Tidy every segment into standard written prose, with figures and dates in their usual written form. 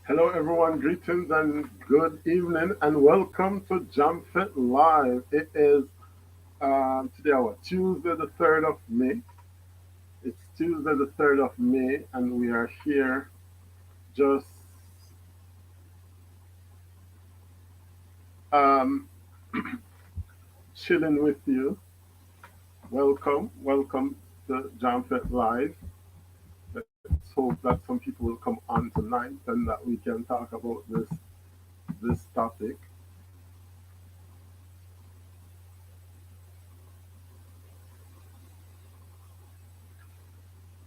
Hello, everyone. Greetings and good evening, and welcome to JamFit Live. It is today, our Tuesday, the 3rd of May. It's Tuesday, the 3rd of May, and we are here just um, chilling with you. Welcome to JamFit Live. Let's hope that some people will come on tonight and that we can talk about this topic.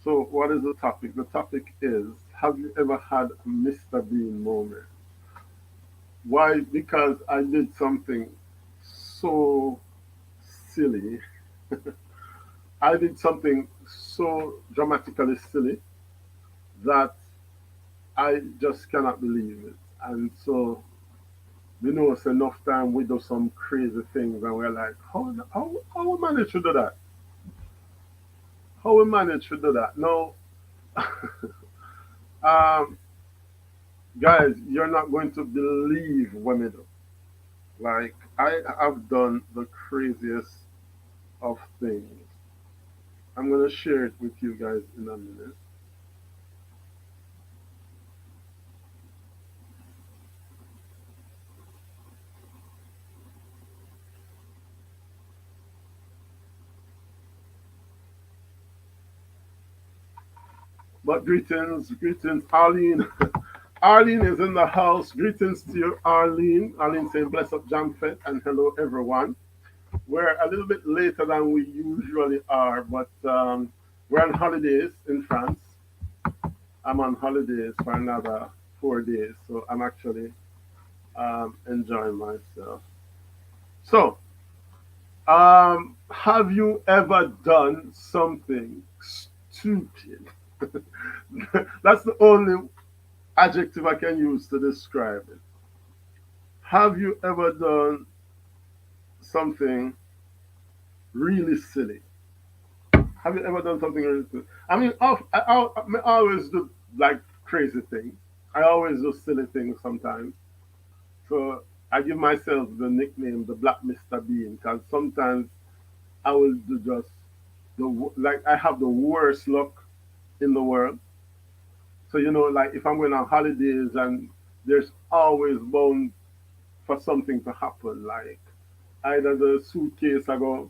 So, what is the topic? The topic is: have you ever had a Mr. Bean moment? Why? Because I did something so silly. I did something so dramatically silly that I just cannot believe it. And so, it's enough time we do some crazy things, and we're like, how we manage to do that? How we manage to do that? No, um, guys, you're not going to believe what I do. Like, I have done the craziest of things. I'm gonna share it with you guys in a minute. But greetings, Arlene. Arlene is in the house. Greetings to you, Arlene. Arlene saying, bless up, Jamfet, and hello, everyone. We're a little bit later than we usually are, but we're on holidays in France. I'm on holidays for another 4 days, so I'm actually enjoying myself. So, have you ever done something stupid? That's the only adjective I can use to describe it. Have you ever done something really silly? Have you ever done something really silly? I mean, I always do like crazy things. I always do silly things sometimes. So I give myself the nickname the Black Mr. Bean because sometimes I will do just like I have the worst luck in the world. So like if I'm going on holidays and there's always bound for something to happen, like either the suitcase I go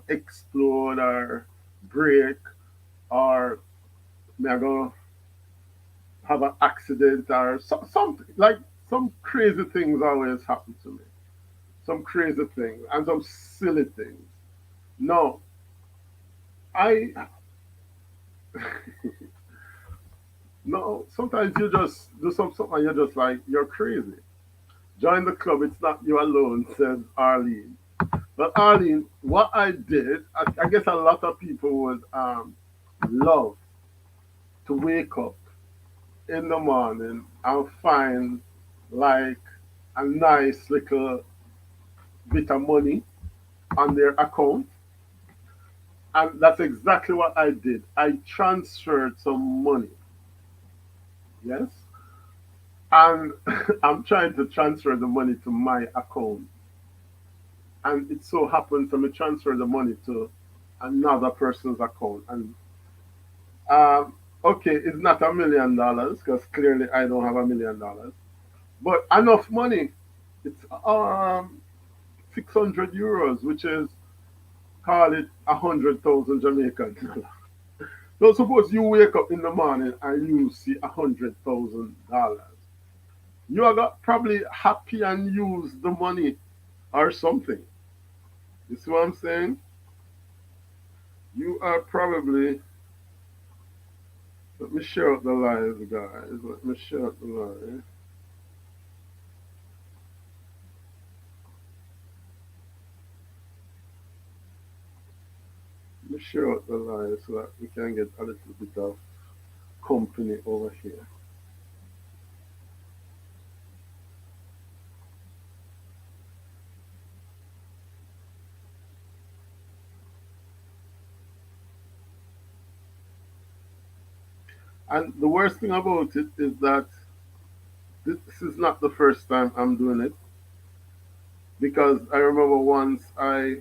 explode or break, or me I go have an accident or something like some crazy things always happen to me. Some crazy things and some silly things. No, I no. Sometimes you just do something and you're just like you're crazy. Join the club. It's not you alone, says Arlene. But Arlene, what I did, I guess a lot of people would love to wake up in the morning and find like a nice little bit of money on their account. And that's exactly what I did. I transferred some money. Yes. And I'm trying to transfer the money to my account. And it so happens to me transfer the money to another person's account. And okay, it's not $1 million because clearly I don't have $1 million, but enough money. It's 600 euros, which is call it 100,000 Jamaican dollars. So suppose you wake up in the morning and you see $100,000. You are got probably happy and use the money or something. You see what I'm saying? You are probably, let me share out the lies, guys. Let me share out the lies. Let me share out the lies so that we can get a little bit of company over here. And the worst thing about it is that this is not the first time I'm doing it because I remember once I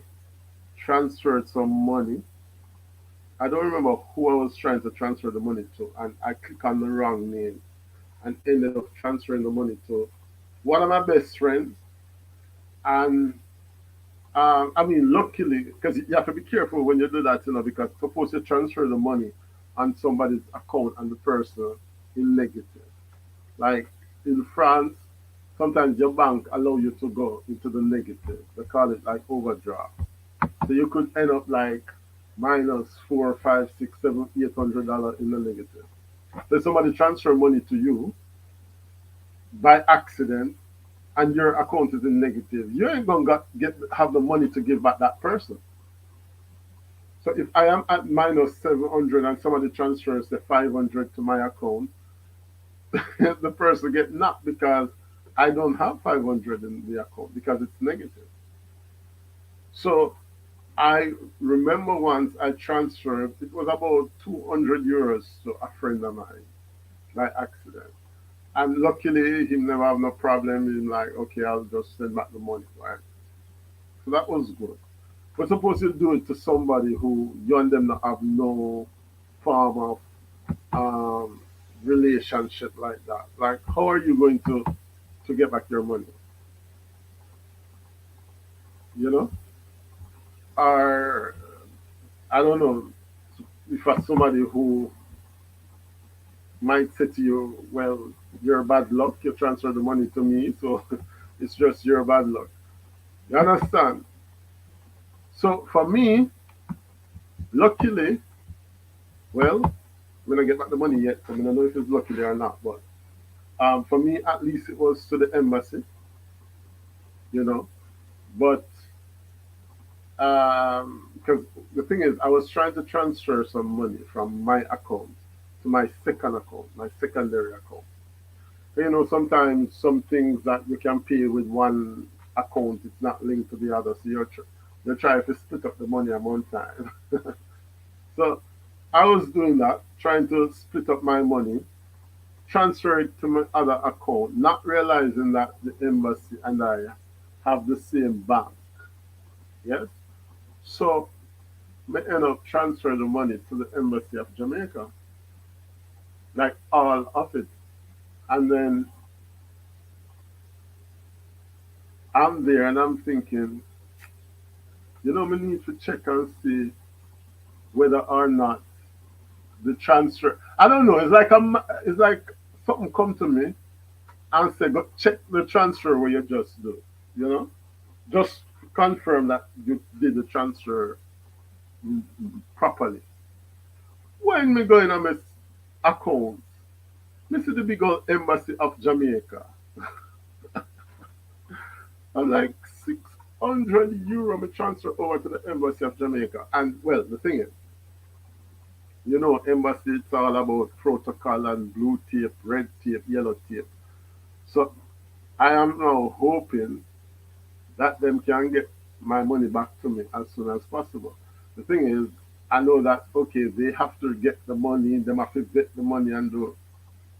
transferred some money. I don't remember who I was trying to transfer the money to, and I clicked on the wrong name and ended up transferring the money to one of my best friends. And I mean, luckily, because you have to be careful when you do that, because suppose you transfer the money on somebody's account and the person in negative. Like in France, sometimes your bank allow you to go into the negative. They call it like overdraft. So you could end up like minus four, five, six, seven, $800 in the negative. So somebody transfer money to you by accident and your account is in negative, you ain't gonna get have the money to give back that person. So if I am at minus 700 and somebody transfers the 500 to my account, the person get knocked because I don't have 500 in the account because it's negative. So I remember once I transferred, it was about 200 euros to a friend of mine by accident. And luckily, he never have no problem. He's like, okay, I'll just send back the money, right? So that was good. But suppose you do it to somebody who you and them not have no form of um, relationship like that. Like, how are you going to get back your money? You know, or I don't know if it's somebody who might say to you, well, you're bad luck. You transfer the money to me, so it's just your bad luck. You understand? So for me, luckily, well, when I get back the money yet, I mean, I don't know if it's luckily or not, but for me, at least it was to the embassy, you know. But because the thing is, I was trying to transfer some money from my account to my second account, my secondary account. So, sometimes some things that you can pay with one account, it's not linked to the other. So you're trying to split up the money at one time. So I was doing that, trying to split up my money, transfer it to my other account, not realizing that the embassy and I have the same bank. Yes. So I end up transferring the money to the embassy of Jamaica, like all of it. And then I'm there and I'm thinking, we need to check and see whether or not the transfer. I don't know. It's like something come to me and say, go check the transfer where you just do. You know, just confirm that you did the transfer properly. When me go in on my account, me see the big old embassy of Jamaica. I'm like 600 euro me transfer over to the embassy of Jamaica. And well, the thing is, embassy it's all about protocol and blue tape, red tape, yellow tape. So I am now hoping that them can get my money back to me as soon as possible. The thing is, I know that okay, they have to get the money, they have to get the money and do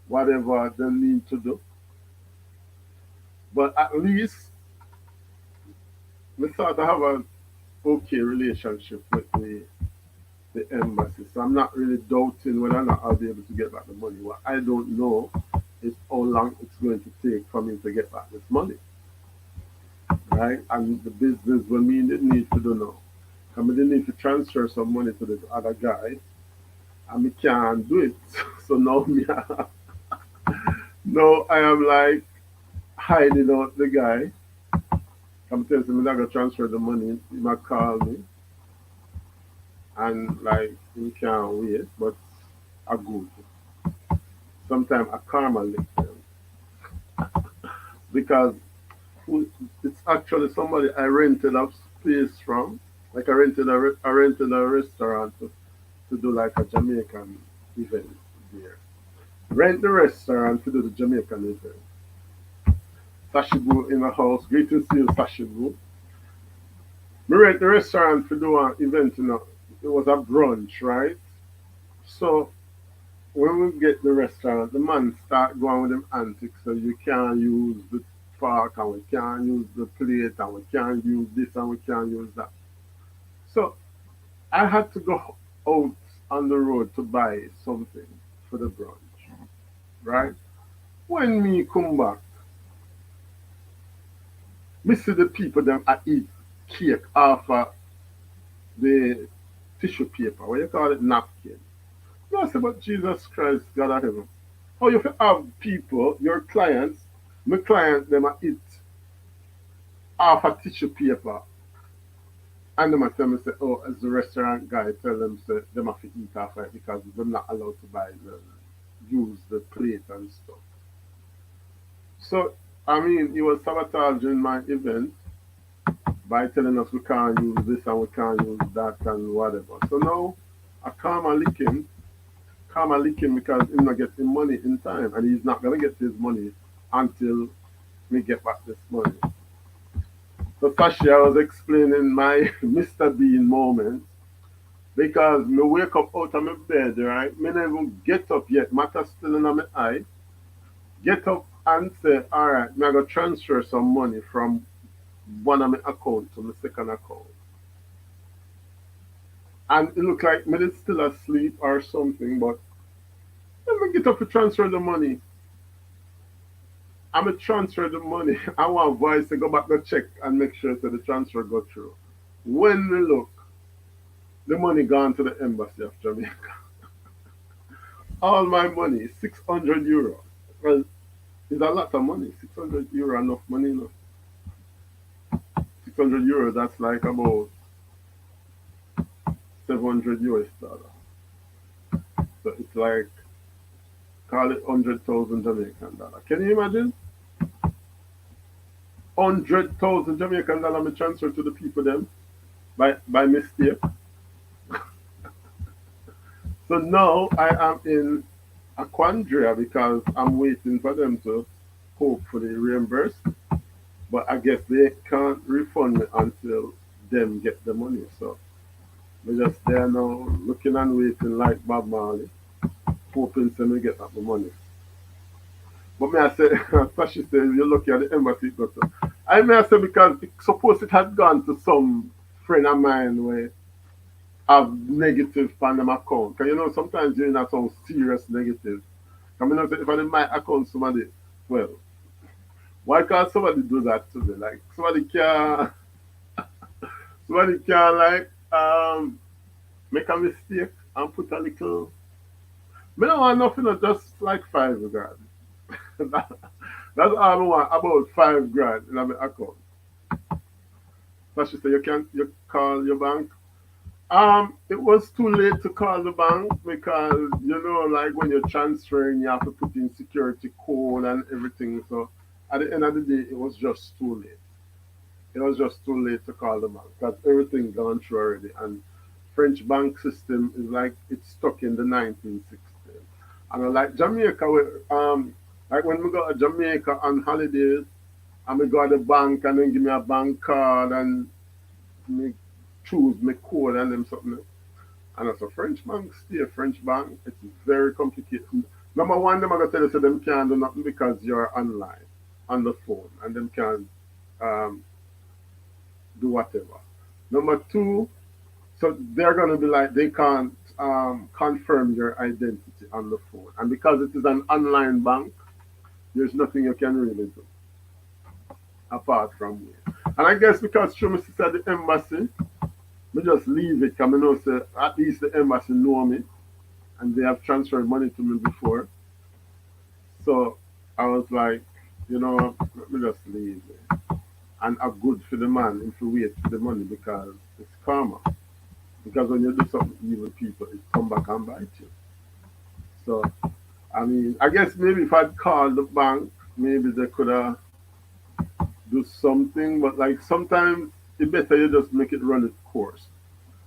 whatever they need to do. But at least we start to have an okay relationship with the embassy. So I'm not really doubting whether or not I'll be able to get back the money. What I don't know is how long it's going to take for me to get back this money. Right? And the business when me didn't need to do now. I mean, they need to transfer some money to this other guy, and me can't do it. So now now I am like hiding out the guy. I'm telling him I'm not gonna transfer the money. He might call me, and like he can't wait, but I good. Sometimes I karma lick them because it's actually somebody I rented a space from. Like I rented a restaurant to do like a Jamaican event there. Rent the restaurant to do the Jamaican event. Sashibu in the house. Greetings to you, Sashibu. We rent the restaurant to do an event, It was a brunch, right? So when we get the restaurant, the man start going with them antics. So you can't use the fork and we can't use the plate and we can't use this and we can't use that. So I had to go out on the road to buy something for the brunch, right? When me come back, me see the people them I eat cake off of the tissue paper, what you call it, napkin. No, I say, but Jesus Christ, God of heaven. How you have people, your clients, my client, them a eat half a tissue paper, and them a tell me say, oh, as the restaurant guy tell them say them have to eat half it because they're not allowed to buy use the plate and stuff. So I mean, he was sabotaging my event by telling us we can't use this and we can't use that and whatever. So now I karma lick him because he's not getting money in time and he's not gonna get his money until we get back this money. So Sashi, I was explaining my Mr. Bean moment because me wake up out of my bed, right? Me never even get up yet, matter still in my eye. Get up and say, all right, me I go transfer some money from one of my account to my second account. And it look like me is still asleep or something, but let me get up to transfer the money. I'm going to transfer the money. I want voice to go back to check and make sure that the transfer go through. When we look, the money gone to the embassy of Jamaica. All my money, 600 euro. Well, it's a lot of money. 600 euro, enough money, enough. 600 euro, that's like about 700 US dollar. So it's like, call it 100,000 Jamaican dollar. Can you imagine? 100,000 Jamaican dollar me transfer to the people them by mistake. So now I am in a quandary because I'm waiting for them to hopefully reimburse. But I guess they can't refund me until them get the money. So we just there now looking and waiting like Bob Marley, hoping to me get that the money. But may I say, Sashi says you're lucky at the embassy got to. I may I say because suppose it had gone to some friend of mine where have negative on them account. Cause you know sometimes you're not some serious negative. I mean, if I did my account somebody, well, why can't somebody do that to me? Like somebody can like make a mistake and put a little. Me don't want nothing, just like 5 grand. That's all I want, about 5 grand in my account. So she said, you call your bank. It was too late to call the bank because you know, like when you're transferring, you have to put in security code and everything. So at the end of the day, it was just too late. It was just too late to call the bank because everything gone through already. And French bank system is like it's stuck in the 1960s. And I like Jamaica, like when we go to Jamaica on holidays, and we go to the bank and then give me a bank card and me choose my code and them something. And as a French bank, stay a French bank, it's very complicated. Number one, them are gonna tell you so them can't do nothing because you're online on the phone and them can um, do whatever. Number two, so they're gonna be like they can't confirm your identity on the phone. And because it is an online bank, there's nothing you can really do apart from me. And I guess because through my sister at the embassy, me just leave it because I know say at least the embassy know me and they have transferred money to me before. So I was like, let me just leave it. And a good for the man if you wait for the money because it's karma. Because when you do something evil people, it come back and bite you. So I mean, I guess maybe if I'd called the bank, maybe they could have do something. But like sometimes it better you just make it run its course.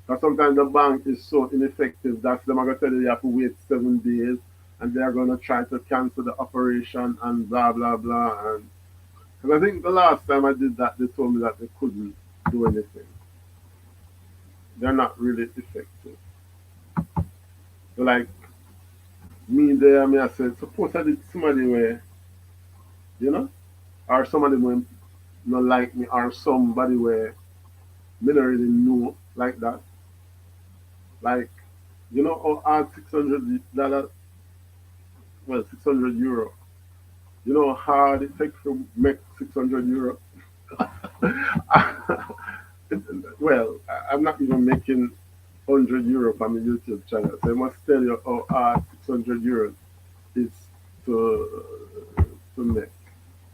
Because sometimes the bank is so ineffective that them are gonna tell you you have to wait 7 days, and they are gonna try to cancel the operation and blah blah blah. And because I think the last time I did that, they told me that they couldn't do anything. They're not really effective. So like me there, me I said, suppose I did somebody where, you know, or somebody where not like me, or somebody where me not really know like that. Like, you know, how add $600, well, €600. You know how hard it takes to make €600? Well, I'm not even making €100 from a YouTube channel. So I must tell you how hard €600 is to make.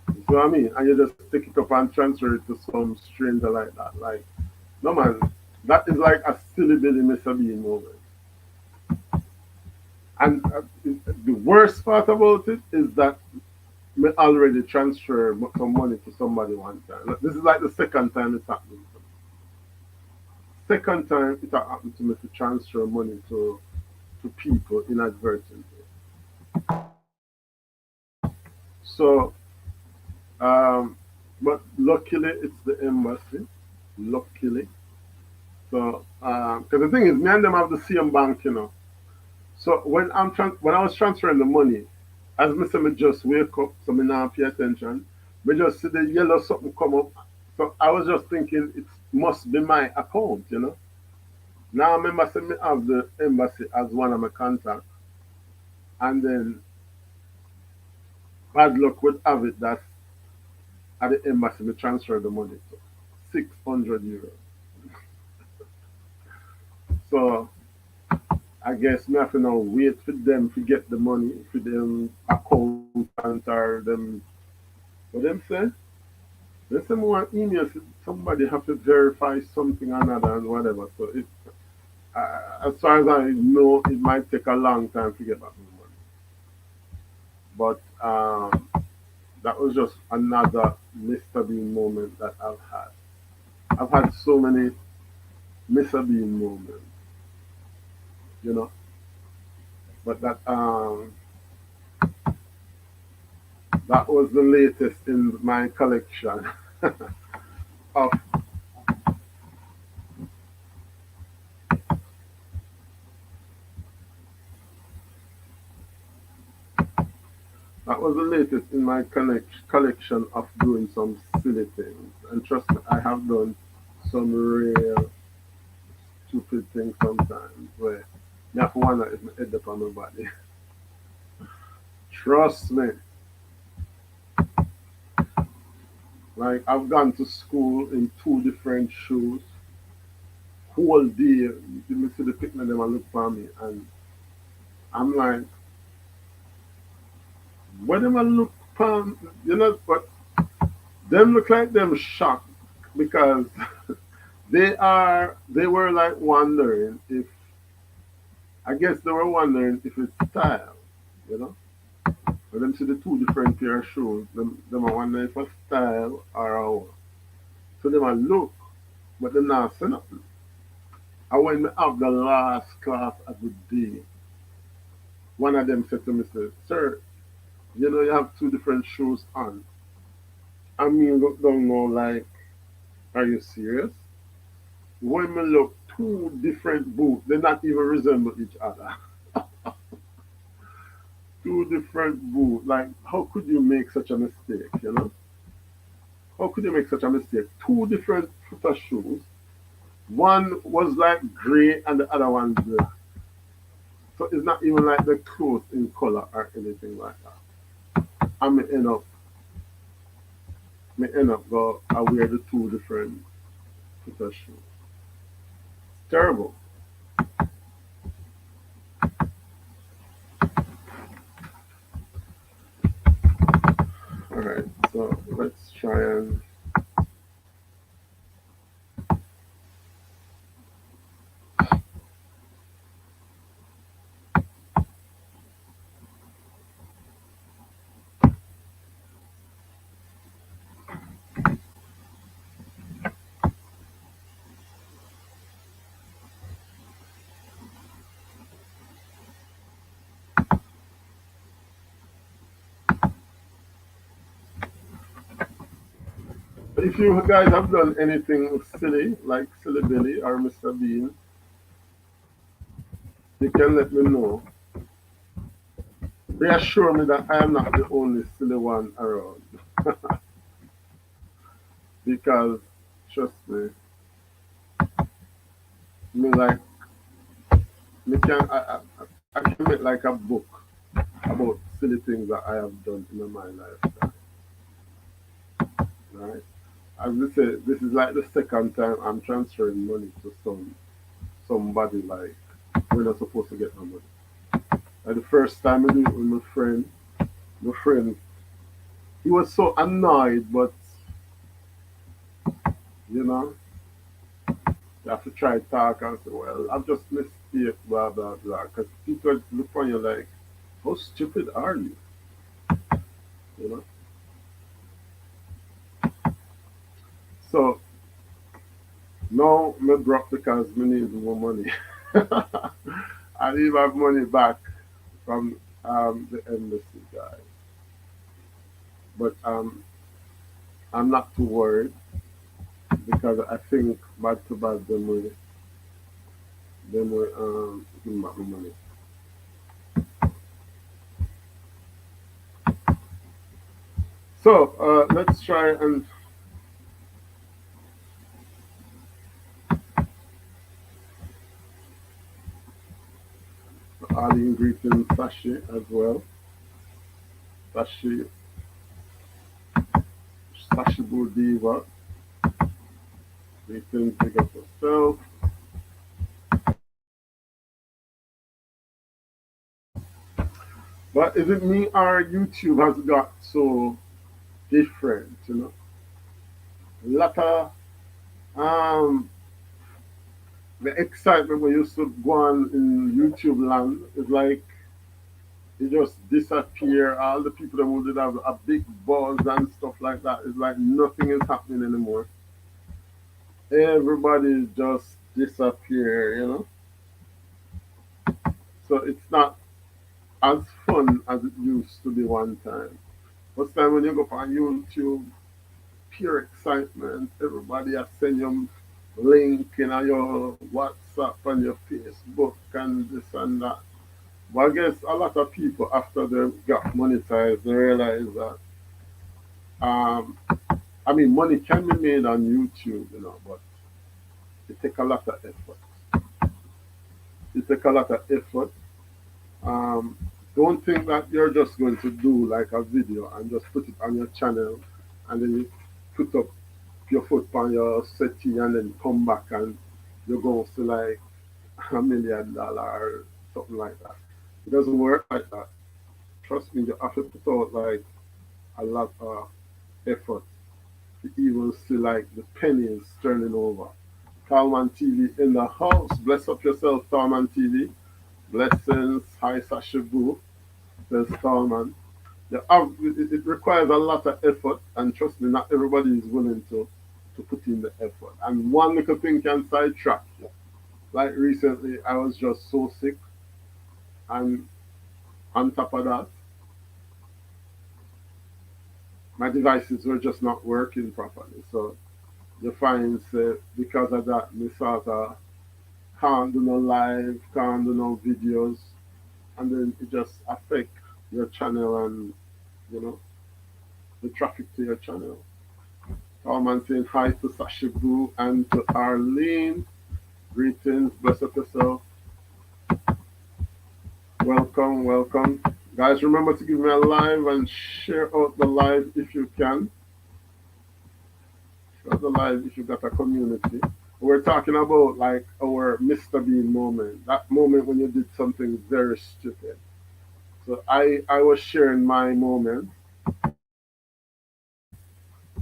You know what I mean? And you just take it up and transfer it to some stranger like that. Like, no man, that is like a silly Billy Mr. Bean moment. And the worst part about it is that me already transfer some money to somebody one time. This is like the second time it's happening to me. Second time it happened to me to transfer money to people inadvertently. So, um, but luckily it's the embassy. Luckily. So, because the thing is, me and them have the same bank, you know. So when I was transferring the money, as me say, me just wake up, so me not pay attention. Me just see the yellow something come up. So I was just thinking it must be my account, you know. Now I remember say me have the embassy as one of my contacts, and then bad luck would have it that at the embassy me transfer the money to €600. So I guess me have to now wait for them to get the money for them accountant or them what them say. They say more emails. Somebody have to verify something or another and whatever. So as far as I know, it might take a long time to get back my money. But that was just another Mr. Bean moment that I've had. I've had so many Mr. Bean moments, you know. But that was the latest in my collection of that was the latest in my collection of doing some silly things. And trust me, I have done some real stupid things sometimes where you have to wonder if my head up on my body. Trust me. Like I've gone to school in two different shoes. Whole day, you see the picture of them and look for me and I'm like, what them a look for, you know, but them look like them shocked because they were like wondering if I guess they were wondering if it's style, you know. But them see the two different pair of shoes, them are wondering if it's style or how. So them a look, but them not say nothing. And when me have the last class of the day, one of them said to me, sir, you know you have two different shoes on. I mean look down now like, are you serious? When me look two different boots, they not even resemble each other. Two different boots. Like how could you make such a mistake, you know? How could you make such a mistake? Two different foot of shoes. One was like gray and the other one black. So it's not even like the clothes in color or anything like that. And me end up go I wear the two different foot of shoes. Terrible. Alright, so let's try and if you guys have done anything silly, like Silly Billy or Mr. Bean, you can let me know. reassure me that I am not the only silly one around. Because trust me, me like me can I can make like a book about silly things that I have done in my lifetime. Right? As we say, this is like the second time I'm transferring money to somebody like we're not supposed to get no money. Like the first time I did it with my friend, he was so annoyed, but you know, you have to try to talk and say, well, I've just mistake, blah blah blah. Because people look on you like, how stupid are you? You know. So now me broke because me need more money. I need my money back from the embassy guy. But I'm not too worried because I think bad to bad them will give me back my money. So let's try and add the ingredient sachet as well. Sachet sachet Diva. You can pick up yourself. But is it me or YouTube has got so different, you know? A lot of um the excitement we used to go on in YouTube land is like it just disappear. All the people that would have a big buzz and stuff like that. It's like nothing is happening anymore. Everybody just disappear, you know. So it's not as fun as it used to be one time. First time when you go on YouTube, pure excitement. Everybody has send you link in your WhatsApp and your Facebook and this and that. But I guess a lot of people after they got monetized, they realize that um, I mean money can be made on YouTube, you know, but it take a lot of effort. It take a lot of effort. Um, don't think that you're just going to do like a video and just put it on your channel and then you put up your foot on your settee and then come back and you're going to see like $1 million or something like that. It doesn't work like that. Trust me, you have to put out like a lot of effort to even see like the pennies turning over. Talman TV in the house. Bless up yourself, Talman TV. Blessings. Hi, Sasha Boo. Says Talman. It requires a lot of effort, and trust me, not everybody is willing to put in the effort. And one little thing can sidetrack you. Like recently, I was just so sick, and on top of that, my devices were just not working properly. So you find because of that, me sort of can't do no live, can't do no videos, and then it just affect your channel and you know the traffic to your channel. Tallman saying hi to Sasha Boo and to Arlene. Greetings, bless up yourself. Welcome, welcome. Guys, remember to give me a live and share out the live if you can. Share out the live if you got a community. We're talking about like our Mr. Bean moment. That moment when you did something very stupid. So I was sharing my moment.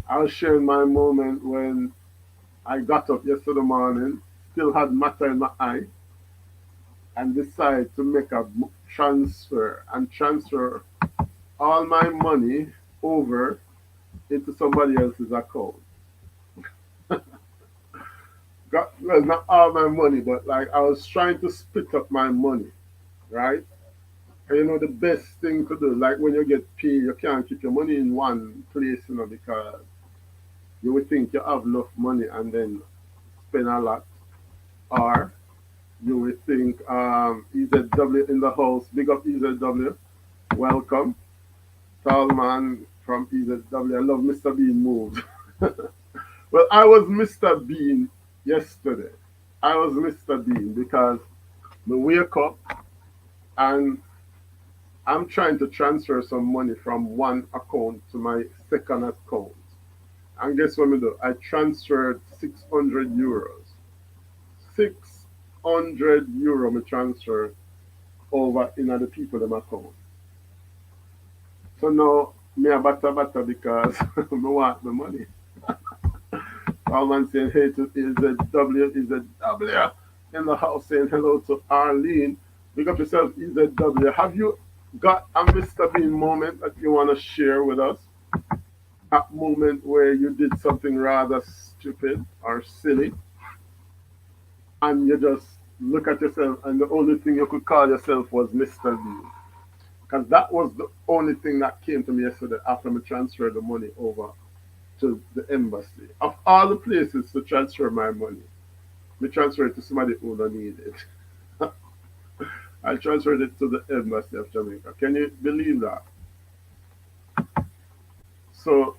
I was sharing my moment when I got up yesterday morning, still had matter in my eye, and decided to make a transfer and transfer all my money over into somebody else's account. Got well, not all my money, but like I was trying to split up my money, right? And you know the best thing to do, like when you get paid, you can't keep your money in one place, you know, because you would think you have enough money and then spend a lot, or you would think EZW in the house, big up EZW. Welcome. Tall man from EZW. I love Mr. Bean moves. Well, I was Mr. Bean yesterday. I was Mr. Bean because I wake up and I'm trying to transfer some money from one account to my second account. And guess what I do? I transferred 600 euros. 600 euro me transfer over in the people them account. So now me a batter because I want the money. All man saying hey to EZW in the house saying hello to Arlene. Big up yourself, EZW. Have you got a Mr. Bean moment that you want to share with us? A moment where you did something rather stupid or silly and you just look at yourself and the only thing you could call yourself was Mr. Bean. Because that was the only thing that came to me yesterday after I transferred the money over to the embassy. Of all the places to transfer my money, we transferred it to somebody who don't need it. I transferred it to the embassy of Jamaica. Can you believe that? So,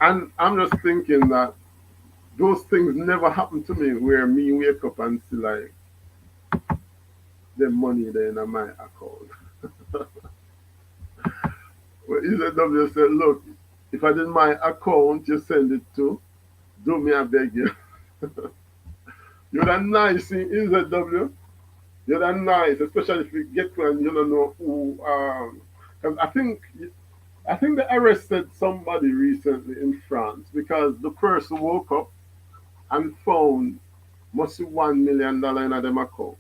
and I'm just thinking that those things never happen to me where me wake up and see like the money there in my account. Well, EZW said, look, if I did my account, you send it to, do me, I beg you. You're that nice in EZW. You're that nice, especially if you get to and you don't know who. Because I think they arrested somebody recently in France because the person woke up and found must be $1 million in them account.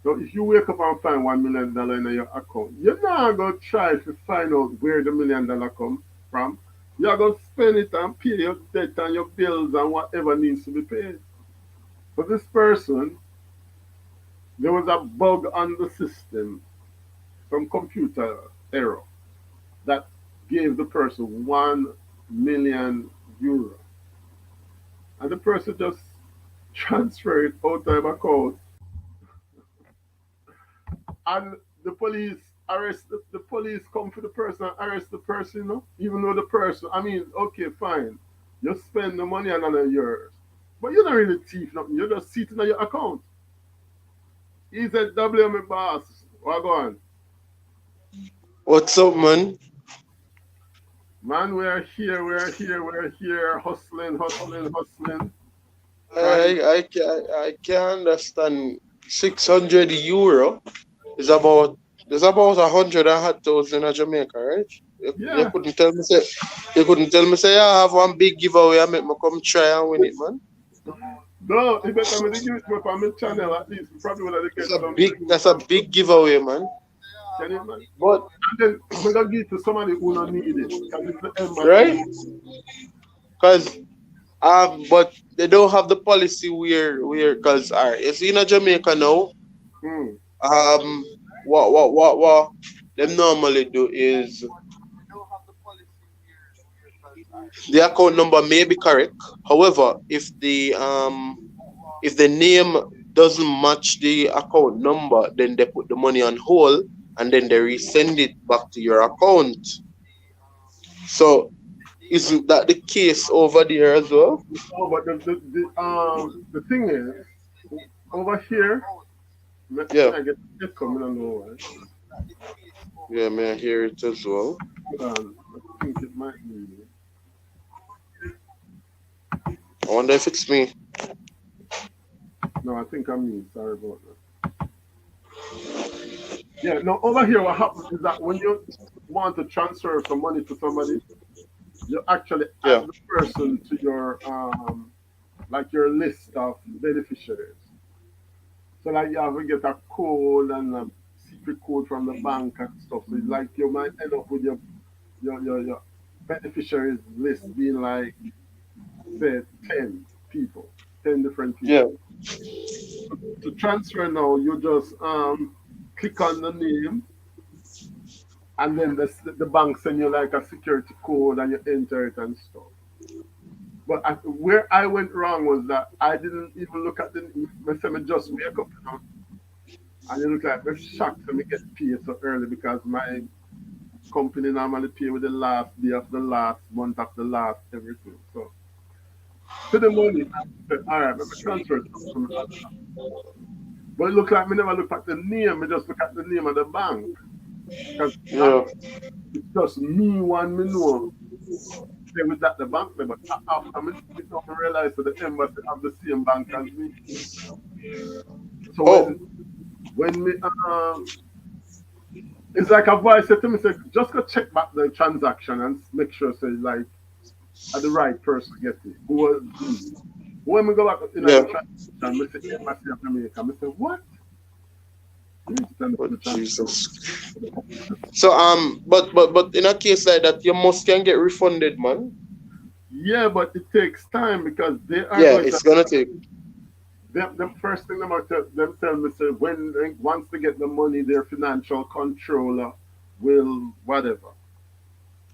Now, if you wake up and find $1 million in your account, you're not gonna try to find out where the $1 million come from. You're gonna spend it and pay your debt and your bills and whatever needs to be paid. But this person, there was a bug on the system, some computer error that gave the person 1 million euro. And the person just transferred it out of their account. And the police the police come for the person and arrest the person, even though the person, I mean, okay, fine. You spend the money on none of yours. But you're not really thief, nothing. You're just sitting on your account. He said, WM boss. What go on? What's up, man? Man, we're here, hustling, hustling, hustling, trying. I can understand 600 euro is about there's about 100,000 in Jamaica, right? You Yeah. couldn't tell me say I have one big giveaway. I make me come try and win it, man. No, it better me to give it to me for my channel at least. Probably would have get something. That's a big giveaway, man. Can you imagine? But And then I'm gonna give it to somebody who don't need it. Because it's the right, embassy. cause but they don't have the policy where cause you see in Jamaica now, Hmm. um, what them normally do is the account number may be correct. However, if the name doesn't match the account number, then they put the money on hold and then they resend it back to your account. So isn't that the case over there as well? Oh, but the thing is, over here, Yeah, I get it coming on over. yeah, may I hear it as well. Hold on, I think it might be me. I wonder if it's me. No, I think I'm me. Sorry about that. Yeah, no, over here, what happens is that when you want to transfer some money to somebody, you actually add Yeah, the person to your like your list of beneficiaries. So like you have to get a code and a secret code from the bank and stuff. So it's like you might end up with your beneficiaries list being like say 10 people, 10 different yeah, people. To transfer now, you just click on the name and then the bank send you like a security code and you enter it and stuff. But where I went wrong was that I didn't even look at the name. I said, "Me just wake up, And it look like they're shocked when me get paid so early because my company normally pay with the last day of the last month of the last everything. So to the money, I said, all right, let me transfer it from my other. But it look like me never look at the name, me just look at the name of the bank. Because Yeah. it's just me one me know. They was at the bank there, but after me don't realize that the embassy have the same bank as me. So Oh, when me it's like a voice said to me, say, just go check back the transaction and make sure say like are the right person get it. Who was when we go back in yeah. the transaction, we say embassy of Jamaica. I say, what? You need to send it Oh, to the transaction. Jesus. So but in a case like that, you must can get refunded, man. Yeah, but it takes time because they are Yeah, going to it's gonna take. them first thing them tell me say when once they get the money, their financial controller will whatever.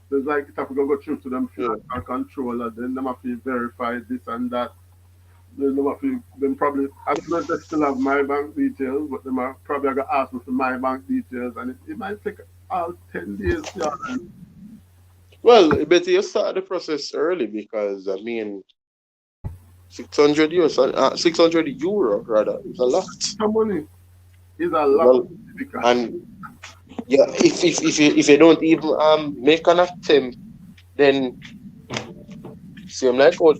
So it's like if I go through to them Yeah. financial controller, then them have to verify this and that. Then them have to them probably I don't know if they still have my bank details, but them are probably gonna ask me for my bank details and it might take all 10 days, yeah. Well, better you start the process early because I mean 600 euro rather is a lot. Some money is a lot Well, because and yeah, if you don't even make an attempt, then same like what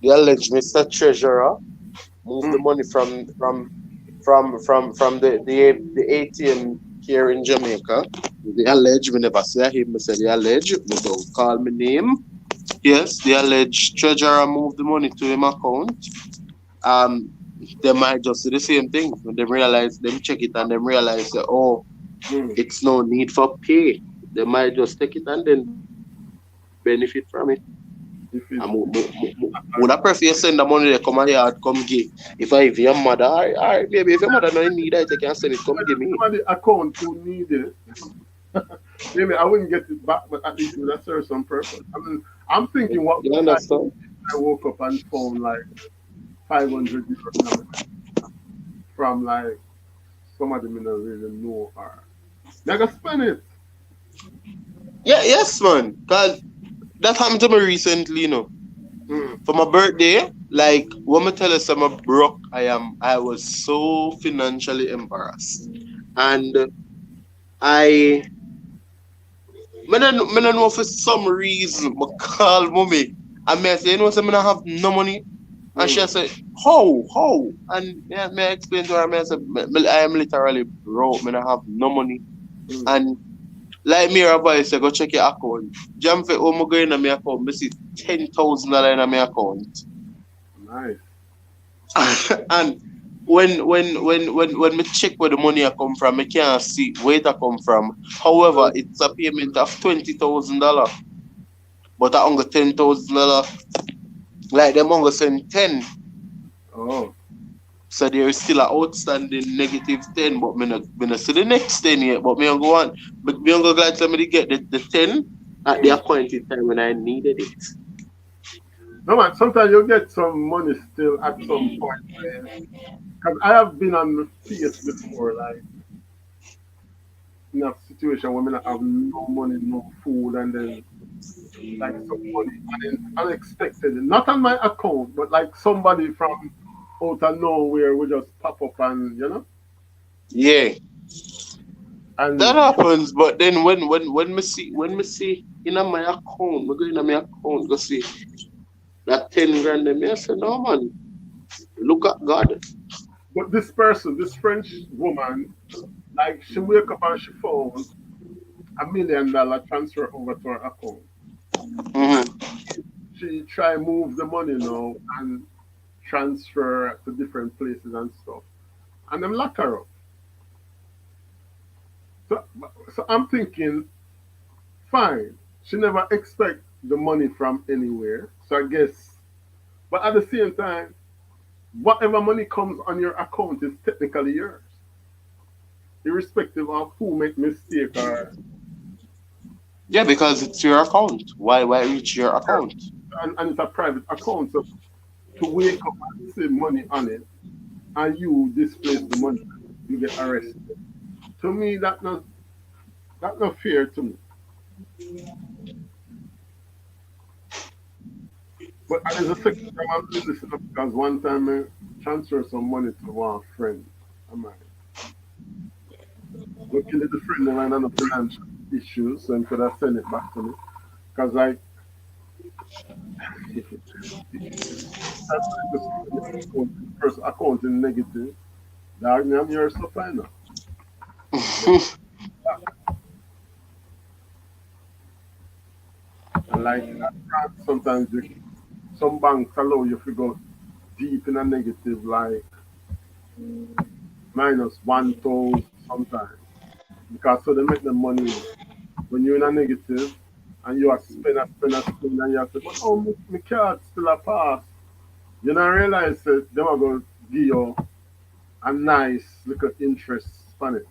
the alleged Mr. Treasurer moved the mm, money from the ATM here in Jamaica. The alleged, we never say him, we say the alleged, we don't call me name. Yes, the alleged treasurer moved the money to him account. Um, they might just do the same thing when they realize, them check it and them realize that, oh, mm, it's no need for pay. They might just take it and then benefit from it. if it's And would I prefer you send the money they come here come give? If your mother, all right, maybe if your mother don't need it, you can send it, come give me. somebody account who need it. Maybe I wouldn't get it back, but at least it would serve some purpose. I mean, I'm thinking what You would understand? I woke up and found like 500 euros in my bank from like somebody me not really know or I gotta spend it. Yeah, yes, man. Cause that happened to me recently, you know. Mm. For my birthday, like when I tell us I'm broke, I was so financially embarrassed. And I me no know for some reason I call mommy and me I say, you know, so I don't have no money. And she Mm. said, how? How? And me I explain to her, me I said, I am literally broke, me don't have no money. Mm. And like me, her voice, say, go check your account. Jump for oh, go in my account, me see $10,000 in my account. Nice. And when me check where the money I come from, I can't see where it a come from. However, Mm. it's a payment of $20,000, but I only $10,000. Like them only send 10, Oh. so there is still a outstanding -10. But me not see the next 10 yet. But me on go on, but me on go glad somebody get the 10 at the Mm. appointed time when I needed it. No man, sometimes you get some money still at some point because I have been on the face before, like in a situation where I not have no money, no food, and then like some money and then unexpected, not on my account, but like somebody from out of nowhere will just pop up and Yeah, that and happens. But then when me see in my account, me go in my account go see that 10 grand. Then me I say, no man, look at God. but this person, this French woman, like she wake up and she found $1 million transfer over to her account. Mm-hmm. She try move the money now and transfer to different places and stuff, and them lock her up. So, so I'm thinking, fine. She never expect the money from anywhere. So I guess, but at the same time, whatever money comes on your account is technically yours, irrespective of who make mistake or Yeah, because it's your account. Why reach your account? and it's a private account. So to wake up and see money on it and you displace the money, you get arrested. To me, that not fair to me. But there's a second time I'm doing this because one time I transferred some money to one friend of mine. Luckily, the friend of mine had no financial issues, so he could have sent it back to me. Because I, first account in negative, dog, me, I'm your stuff I know. And like in France, sometimes some banks allow you to go deep in a negative, like minus 1,000 sometimes. Because so they make the money when you're in a negative and you are spend, and you have to, but oh, my card still a pass. You don't realize that they are going to give you a nice little interest on it.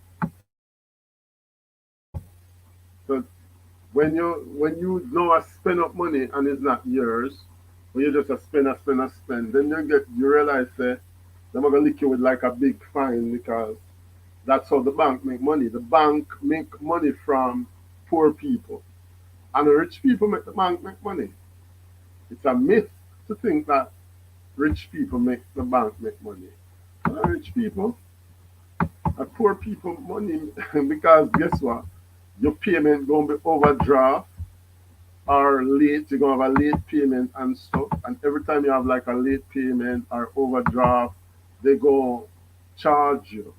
So when you know I spend up money and it's not yours, when you just a spend, then you realize that they're gonna lick you with like a big fine because that's how the bank make money. The bank make money from poor people. And the rich people make the bank make money. It's a myth to think that rich people make the bank make money. Not rich people, poor people money because guess what? Your payment gonna be overdraft or late, you're gonna have a late payment and stuff. And every time you have like a late payment or overdraft, they go charge you.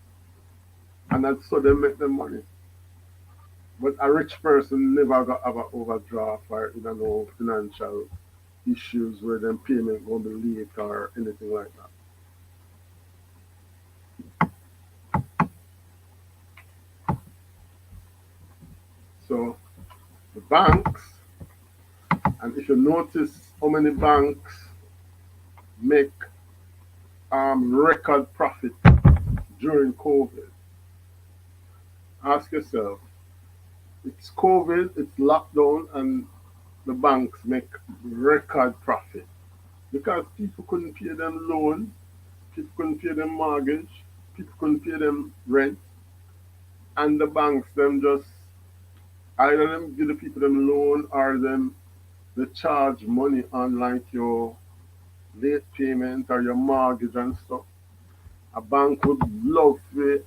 And that's so they make the money. But a rich person never got have an overdraft or you know financial issues where them payment gonna be late or anything like that. So the banks, and if you notice how many banks make record profit during COVID, ask yourself, it's COVID, it's lockdown, and the banks make record profit because people couldn't pay them loan, people couldn't pay them mortgage, people couldn't pay them rent, and the banks them just either them give the people them loan or them they charge money on like your late payment or your mortgage and stuff. A bank would love to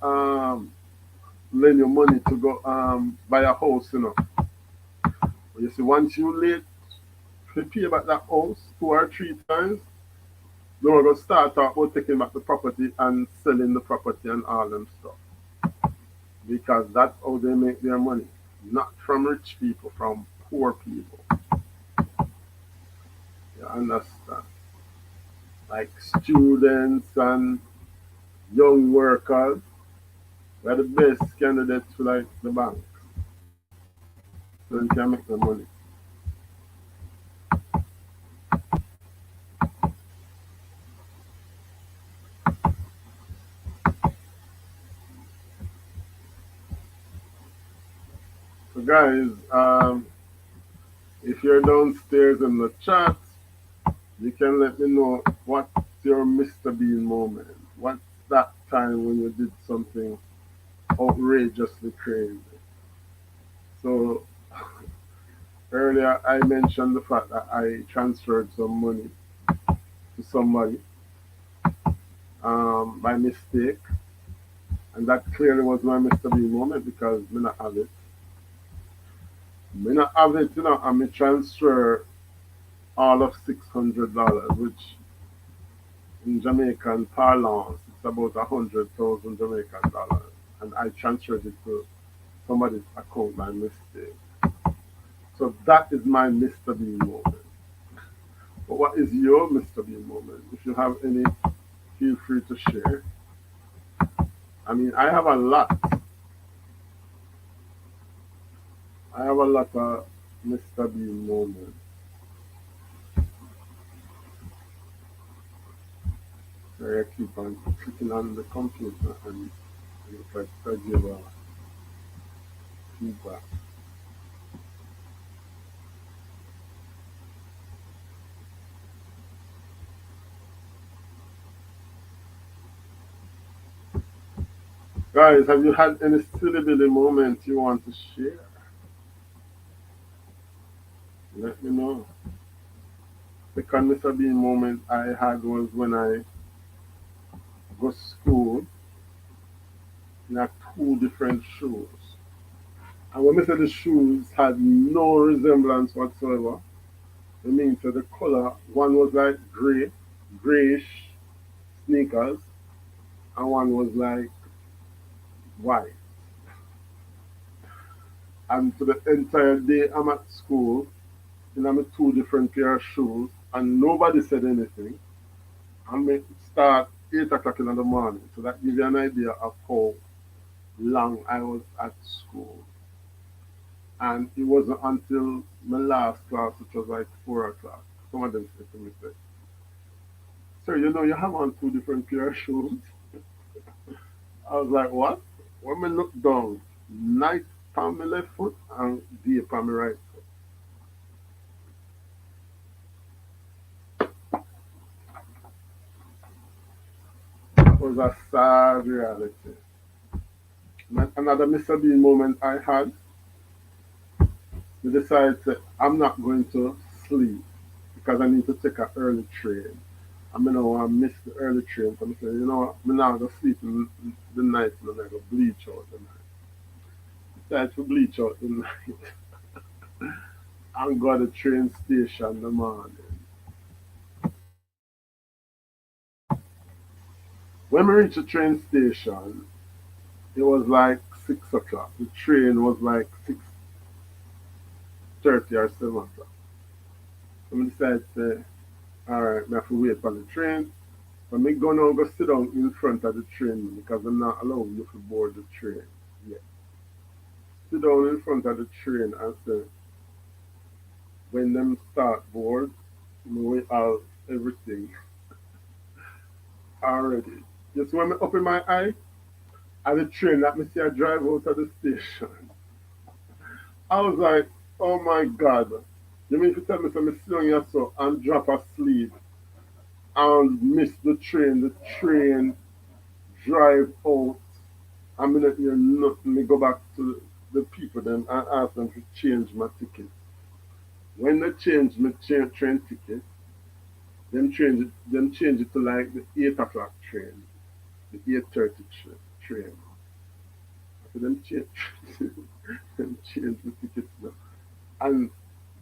lend you money to go buy a house, you know. But you see, once you late to pay back that house 2 or 3 times, they were going to start talk about taking back the property and selling the property and all them stuff. Because that's how they make their money. Not from rich people, from poor people. You understand? Like students and young workers were the best candidates for like the bank. So you can make the money. So guys, if you're downstairs in the chat, you can let me know what's your Mr. Bean moment. What's that time when you did something outrageously crazy? So earlier I mentioned the fact that I transferred some money to somebody by mistake, and that clearly was my Mr. Bean moment because me not have it. Me not have it, you know, and me transfer all of $600, which in Jamaican parlance, it's about 100,000 Jamaican dollars, and I transferred it to somebody's account by mistake. So that is my Mr. Bean moment. But what is your Mr. Bean moment? If you have any, feel free to share. I mean, I have a lot. I have a lot of Mr. Bean moments. Where I keep on clicking on the computer and it's like I give a feedback. Guys, have you had any silly billy moments you want to share? Let me know. The Mr. Bean moment I had was when I go to school in a two different shoes. And when I say the shoes had no resemblance whatsoever, I mean so the color, one was like grey, greyish sneakers, and one was like white. And for the entire day I'm at school in my two different pair of shoes and nobody said anything. And we start 8 o'clock in the morning. So that gives you an idea of how long I was at school. And it wasn't until my last class, which was like 4 o'clock. Some of them said to me, say, "Sir, you know you have on two different pair of shoes." I was like, "What?" When I look down, night on my left foot and day on my right foot. It was a sad reality. Another Mr. Bean moment I had, we decided that I'm not going to sleep because I need to take an early train. I mean, I want to miss the early train. So I said, you know what, I'm not going to sleep in the night and I'm going to bleach out the night. Decided to bleach out the night and go to the train station in the morning. When we reached the train station, it was like 6 o'clock. The train was like 6:30 or 7 o'clock. So we decided to say, all right, I have to wait for the train. So me go now go sit down in front of the train because I'm not allowing you to board the train yet. Sit down in front of the train and say, when them start board, we have everything already. Just when me open my eye, and the train that me see I drive out of the station. I was like, oh my God. You mean to tell me some sit down here so and drop asleep and miss the train drive out. I'm gonna hear nothing. Me go back to the people then and ask them to change my ticket. When they change my train ticket, them change it to like the 8 o'clock train, the 8:30 train. So them change them change the tickets now. And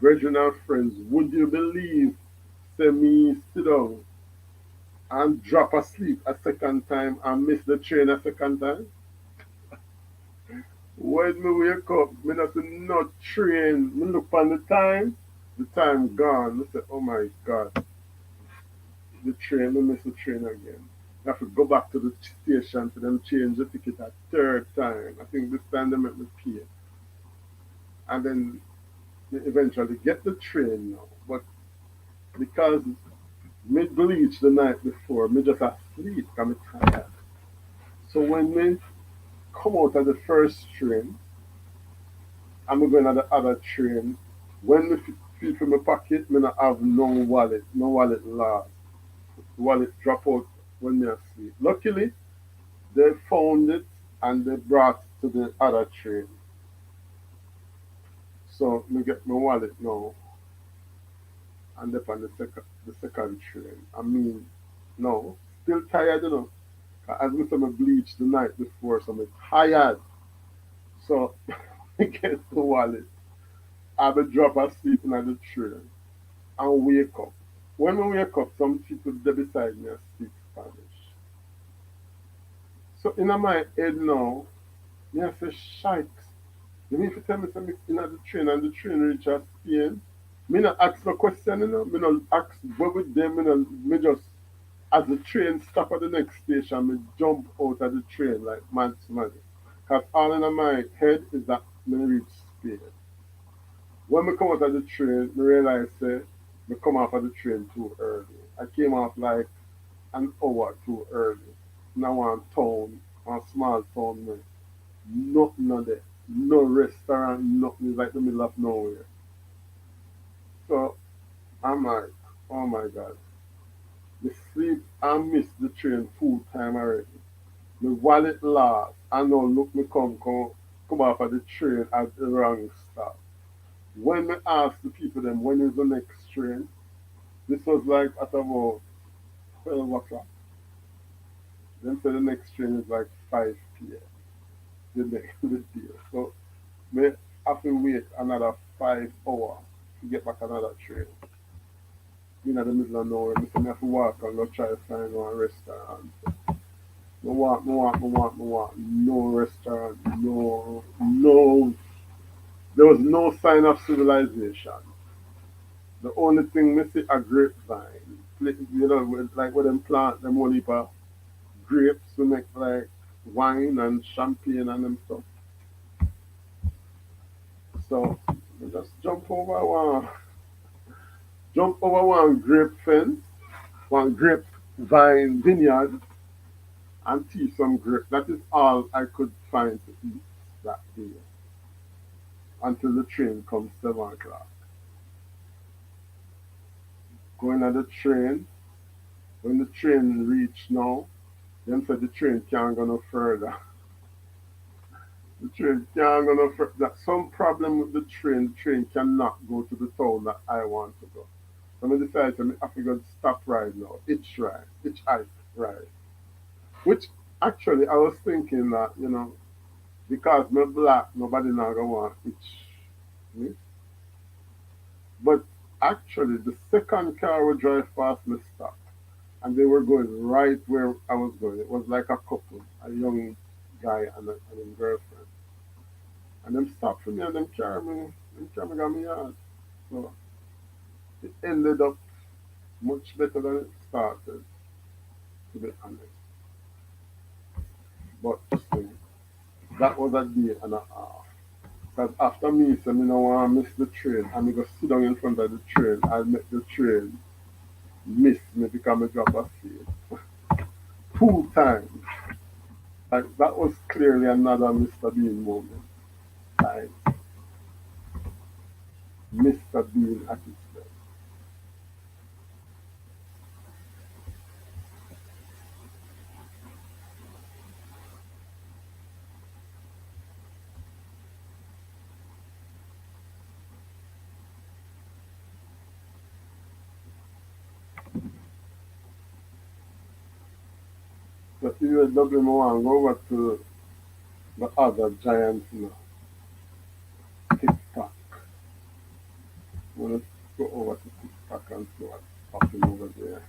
brethren and friends, would you believe say me sit down and drop asleep a second time and miss the train a second time? When me wake up, me not see no train. Me look on the time gone. Me say, oh my God, the train, me miss the train again. I have to go back to the station for them change the ticket a third time. I think this time they make me pay. And then me eventually get the train now. But because me bleach the night before, me just asleep, I'm tired. So when me come out of the first train, I'm going to the other train. When me feel for my pocket, me not have no wallet lost. The wallet drop out when me asleep. Luckily, they found it and they brought it to the other train. So me get my wallet now and up on the second train. I mean, no, still tired, you know. As me say, me bleach the night before, so me tired. So I get the wallet. I be drop asleep in the train and wake up. When we wake up, some people they beside me speak Spanish. So in my head now, me I say, shikes. You mean if you tell me something in the train and the train reach a Spain? Me not ask no question, you know. Me not ask what with them, me just as the train stop at the next station, me jump out of the train like man to man. Cause all in my head is that me reach Spain. When we come out of the train, me realize say me come off of the train too early. I came off like an hour too early. Now one town, one small town, man. Nothing on there. No restaurant, nothing. It's like the middle of nowhere. So I'm like, oh my God. The sleep, I missed the train full time already. My wallet lost. I know look me come off of the train at the wrong stop. When me ask the people them when is the next train, this was like at about 12 o'clock. Then say the next train is like 5 p.m. the next the day. So me have to wait another 5 hours to get back another train. In the middle of nowhere, me say me have to walk and go try to find one restaurant. No restaurant, no. There was no sign of civilization. The only thing me see a grapevine. You know, like where them plant them only for grapes to make like wine and champagne and them stuff. So we just jump over one grape fence, one grapevine vineyard, and tea some grape. That is all I could find to eat that day until the train comes 7 o'clock. Going on the train, when the train reach now, them said the train can't go no further. The train can't go no further. That's some problem with the train. The train cannot go to the town that I want to go. So I decided to have to go stop ride now. Hitch hike ride. Which actually I was thinking that, because me black, nobody not gonna want hitch me. But actually the second car would drive past me stop. And they were going right where I was going. It was like a couple, a young guy and his girlfriend. And them stopped for me and them carry me got me yard. So it ended up much better than it started, to be honest. But trust me, that was a day and a half. Because after me, so me no want to miss the train, and me go sit down in front of the train and make the train miss me because I drop asleep. 2 times. Like, that was clearly another Mr. Bean moment. Like, Mr. Bean at his best. But USW, I want to go over to the other giants now. TikTok. I want to go over to TikTok and see what's popping over there.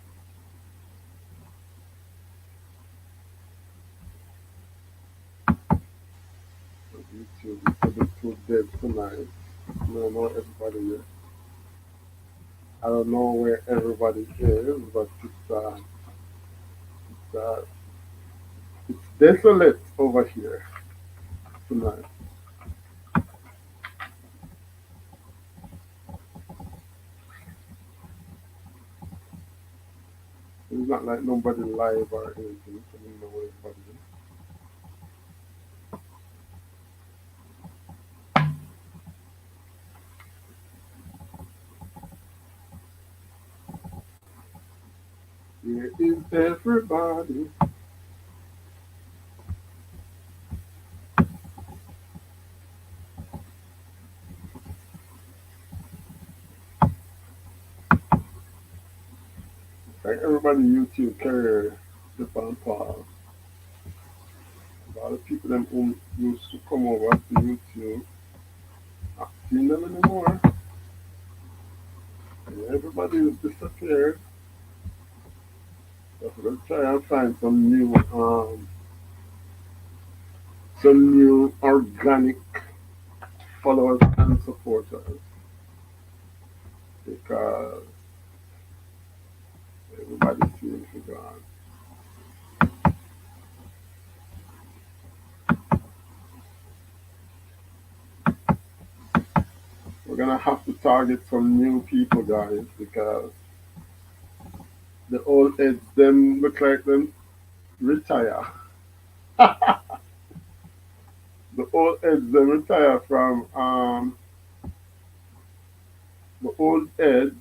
But YouTube is a bit too dead tonight. I don't know everybody is. I don't know where everybody is, but uh, it's desolate over here tonight. It's not like nobody live or anything, so I don't know where everybody is. Where is everybody? Like everybody YouTube career dip on pause. A lot of people them who used to come over to YouTube, not seeing them anymore. And everybody has disappeared. So we're gonna try and find some new organic followers and supporters because everybody seems to be gone. We're gonna have to target some new people, guys, because the old heads them look like them retire. The old heads them retire from the old heads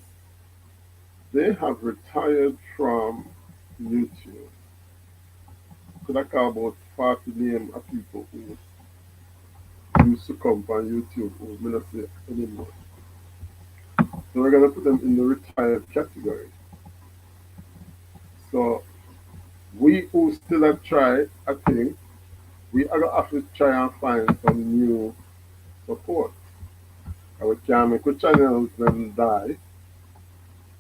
they have retired from YouTube could have called about 40 names of people who used to come on YouTube who may not say anymore. So we're gonna put them in the retired category. So we who still have tried, I think, we are gonna have to try and find some new support. And we can't make our channels them die.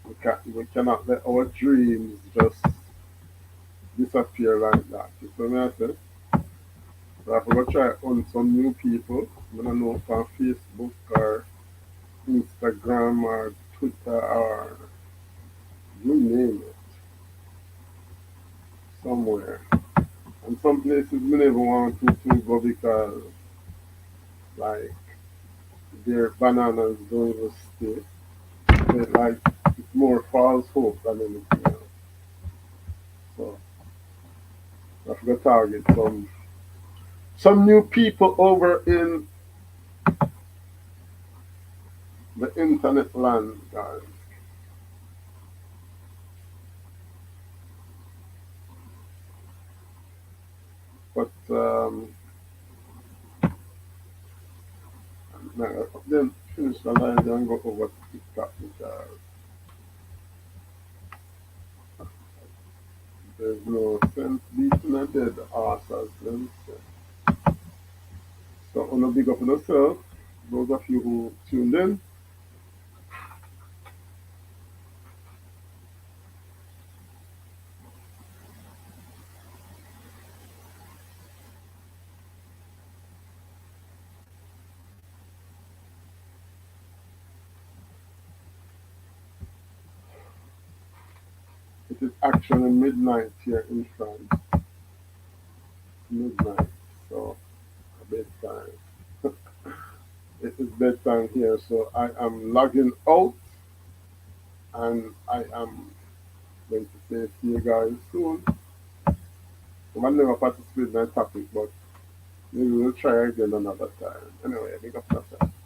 We cannot let our dreams just disappear like that. You see what I say? So if we go try on some new people, I don't know if on Facebook or Instagram or Twitter or you name it, somewhere. And some places we never want to go because like their bananas don't even stay. They like it's more false hope than anything else. So I have to target some new people over in the internet land, guys. But then finish the line and go over to TikTok because there's no sense beating a dead horse as them say. So on a big up on yourself, those of you who tuned in, it is actually midnight here in France. Midnight. So bedtime. It is bedtime here, so I am logging out and I am going to say see you guys soon. I might never participate in that topic, but maybe we'll try again another time. Anyway, big up yourself.